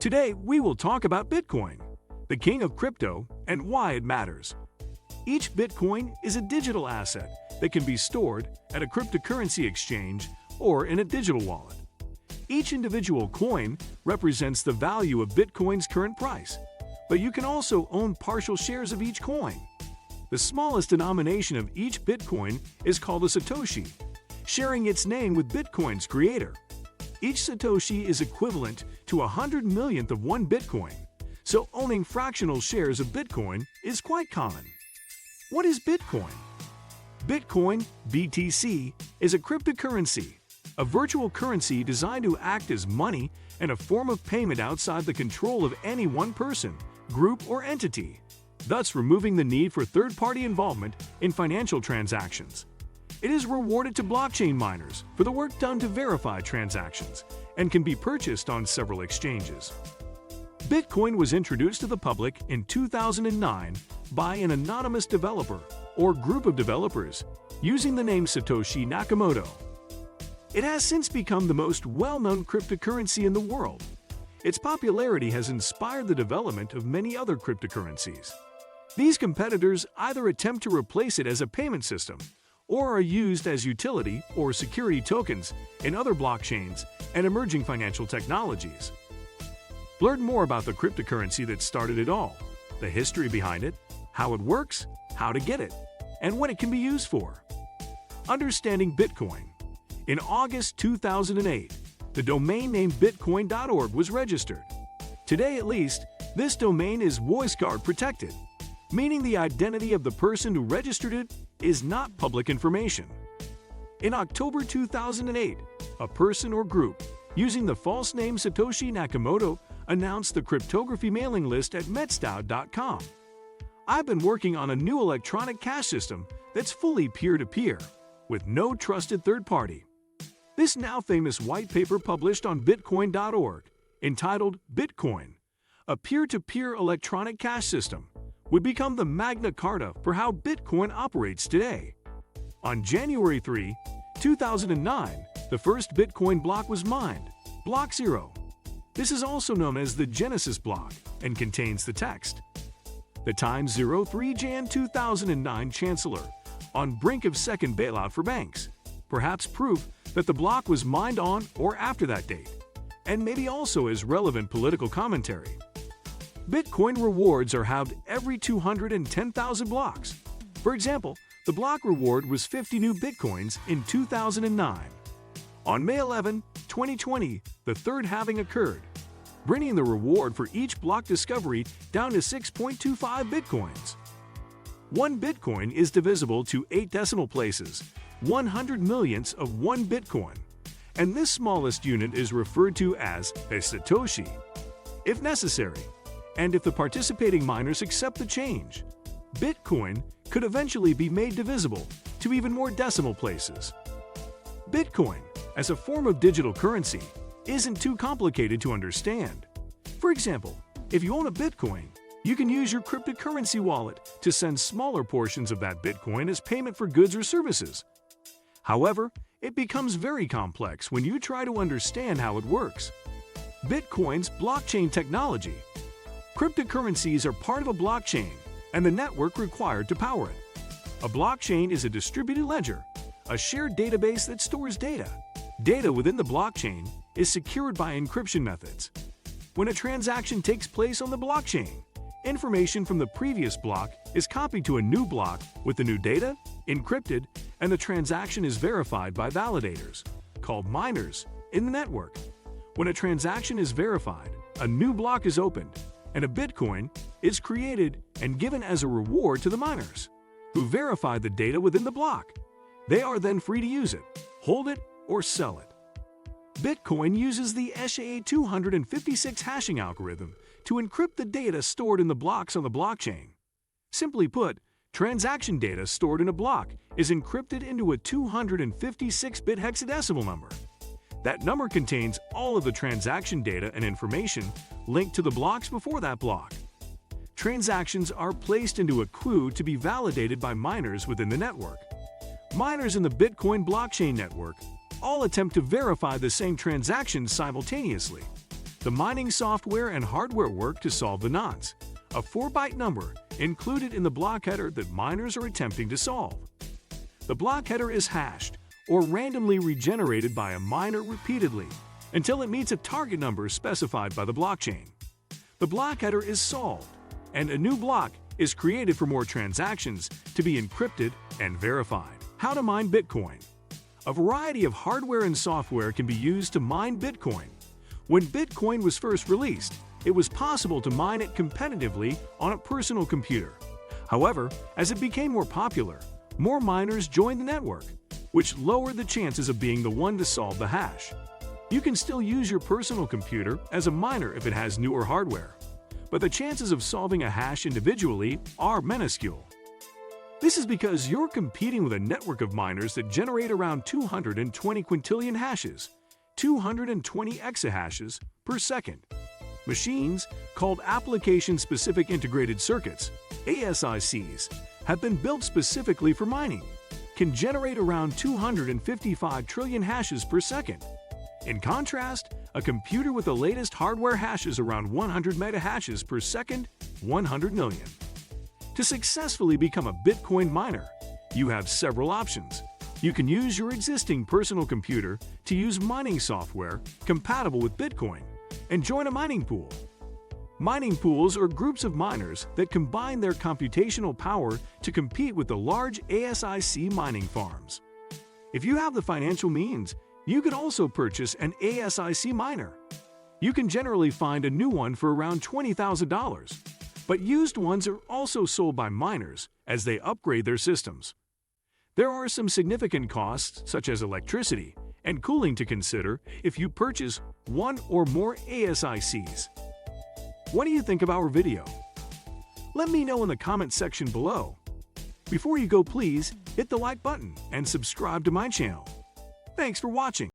Today, we will talk about Bitcoin, the king of crypto, and why it matters. Each Bitcoin is a digital asset that can be stored at a cryptocurrency exchange or in a digital wallet. Each individual coin represents the value of Bitcoin's current price, but you can also own partial shares of each coin. The smallest denomination of each Bitcoin is called a Satoshi, sharing its name with Bitcoin's creator. Each Satoshi is equivalent to 100 millionth of one Bitcoin, so owning fractional shares of Bitcoin is quite common. What is Bitcoin? Bitcoin, BTC, is a cryptocurrency, a virtual currency designed to act as money and a form of payment outside the control of any one person, group, or entity, thus removing the need for third-party involvement in financial transactions. It is rewarded to blockchain miners for the work done to verify transactions and can be purchased on several exchanges. Bitcoin was introduced to the public in 2009 by an anonymous developer or group of developers using the name Satoshi Nakamoto. It has since become the most well-known cryptocurrency in the world. Its popularity has inspired the development of many other cryptocurrencies. These competitors either attempt to replace it as a payment system or are used as utility or security tokens in other blockchains and emerging financial technologies. Learn more about the cryptocurrency that started it all, the history behind it, how it works, how to get it, and what it can be used for. Understanding Bitcoin. In August 2008, the domain name bitcoin.org was registered. Today, at least, this domain is VoiceGuard protected, meaning the identity of the person who registered it is not public information. In October 2008, a person or group using the false name Satoshi Nakamoto announced the cryptography mailing list at Metstau.com. I've been working on a new electronic cash system that's fully peer-to-peer, with no trusted third party. This now famous white paper published on Bitcoin.org, entitled Bitcoin, a peer-to-peer electronic cash system, would become the Magna Carta for how Bitcoin operates today. On January 3, 2009, the first Bitcoin block was mined, Block 0. This is also known as the Genesis block and contains the text. The Times 03 Jan 2009 Chancellor, on brink of second bailout for banks, perhaps proof that the block was mined on or after that date, and maybe also as relevant political commentary. Bitcoin rewards are halved every 210,000 blocks. For example, the block reward was 50 new Bitcoins in 2009. On May 11, 2020, the third halving occurred, bringing the reward for each block discovery down to 6.25 Bitcoins. One Bitcoin is divisible to 8 decimal places, 100 millionths of one Bitcoin, and this smallest unit is referred to as a Satoshi. If necessary, and if the participating miners accept the change, Bitcoin could eventually be made divisible to even more decimal places. Bitcoin, as a form of digital currency, isn't too complicated to understand. For example, if you own a Bitcoin, you can use your cryptocurrency wallet to send smaller portions of that Bitcoin as payment for goods or services. However, it becomes very complex when you try to understand how it works. Bitcoin's blockchain technology. Cryptocurrencies are part of a blockchain and the network required to power it. A blockchain is a distributed ledger, a shared database that stores data. Data within the blockchain is secured by encryption methods. When a transaction takes place on the blockchain, information from the previous block is copied to a new block with the new data encrypted, and the transaction is verified by validators, called miners, in the network. When a transaction is verified, a new block is opened, and a Bitcoin is created and given as a reward to the miners, who verify the data within the block. They are then free to use it, hold it, or sell it. Bitcoin uses the SHA-256 hashing algorithm to encrypt the data stored in the blocks on the blockchain. Simply put, transaction data stored in a block is encrypted into a 256-bit hexadecimal number. That number contains all of the transaction data and information linked to the blocks before that block. Transactions are placed into a queue to be validated by miners within the network. Miners in the Bitcoin blockchain network all attempt to verify the same transaction simultaneously. The mining software and hardware work to solve the nonce, a 4-byte number included in the block header that miners are attempting to solve. The block header is hashed or randomly regenerated by a miner repeatedly until it meets a target number specified by the blockchain. The block header is solved, and a new block is created for more transactions to be encrypted and verified. How to mine Bitcoin? A variety of hardware and software can be used to mine Bitcoin. When Bitcoin was first released, it was possible to mine it competitively on a personal computer. However, as it became more popular, more miners joined the network, which lowered the chances of being the one to solve the hash. You can still use your personal computer as a miner if it has newer hardware, but the chances of solving a hash individually are minuscule. This is because you're competing with a network of miners that generate around 220 quintillion hashes, 220 exahashes per second. Machines, called Application-Specific Integrated Circuits, ASICs, have been built specifically for mining, can generate around 255 trillion hashes per second. In contrast, a computer with the latest hardware hashes around 100 metahashes per second, 100 million. To successfully become a Bitcoin miner, you have several options. You can use your existing personal computer to use mining software compatible with Bitcoin and join a mining pool. Mining pools are groups of miners that combine their computational power to compete with the large ASIC mining farms. If you have the financial means, you could also purchase an ASIC miner. You can generally find a new one for around $20,000, but used ones are also sold by miners as they upgrade their systems. There are some significant costs, such as electricity and cooling, to consider if you purchase one or more ASICs. What do you think of our video? Let me know in the comment section below. Before you go, please hit the like button and subscribe to my channel. Thanks for watching.